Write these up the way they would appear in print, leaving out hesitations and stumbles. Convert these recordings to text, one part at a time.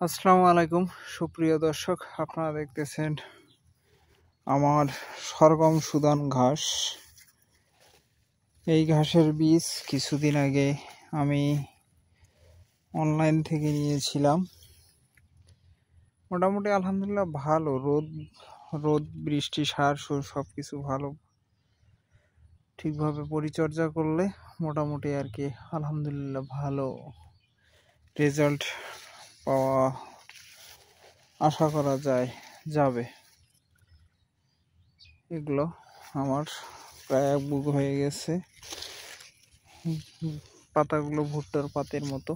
আসসালামু আলাইকুম সুপ্রিয় দর্শক, আপনারা দেখতেছেন আমার সরগম সুদান ঘাস। এই ঘাসের বীজ কিছুদিন আগে আমি অনলাইন থেকে নিয়েছিলাম। মোটামুটি আলহামদুলিল্লাহ ভালো, রোদ বৃষ্টি সার সব কিছু ভালো, ঠিকভাবে পরিচর্যা করলে মোটামুটি আর কি আলহামদুলিল্লাহ ভালো রেজাল্ট পাওয়া আশা করা যাবে। এগুলো আমার প্রায় এক বুক হয়ে গেছে, পাতাগুলো ভুট্টার পাতের মতো।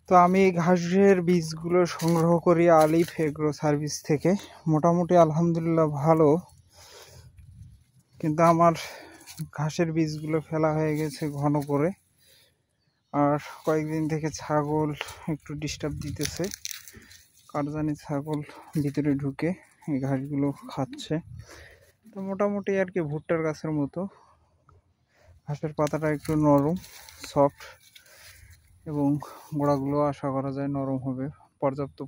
তো আমি এই ঘাসের বীজগুলো সংগ্রহ করি আলিফ এগ্রো সার্ভিস থেকে। মোটামুটি আলহামদুলিল্লাহ ভালো, কিন্তু আমার ঘাসের বীজগুলো ফেলা হয়ে গেছে ঘন করে। আর কয়েকদিন থেকে ছাগল একটু ডিস্টার্ব দিতেছে, কারজানি ছাগল ভিতরে ঢুকে এই ঘাসগুলো খাচ্ছে। তো মোটামুটি আর কি ভুট্টার গাছের মতো, ঘাসের পাতাটা একটু নরম সফট এবং গোড়াগুলো আশা করা যায় নরম হবে। পর্যাপ্ত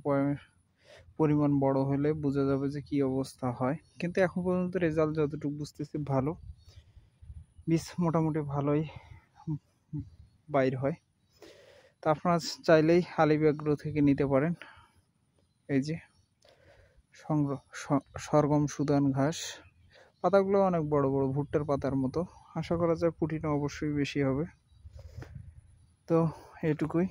পরিমাণ বড় হলে বোঝা যাবে যে কি অবস্থা হয়, কিন্তু এখন পর্যন্ত রেজাল্ট যতটুকু বুঝতেছি ভালো। বীজ মোটামুটি ভালোই বাইর হয়। তো আপনারা চাইলেই আলিফ এগ্রো থেকে নিতে পারেন। এই যে সরগম সুদান ঘাস, পাতাগুলো অনেক বড় বড় ভুট্টার পাতার মতো। আশা করা যায় পুটিটা অবশ্যই বেশি হবে। তো এটুকুই।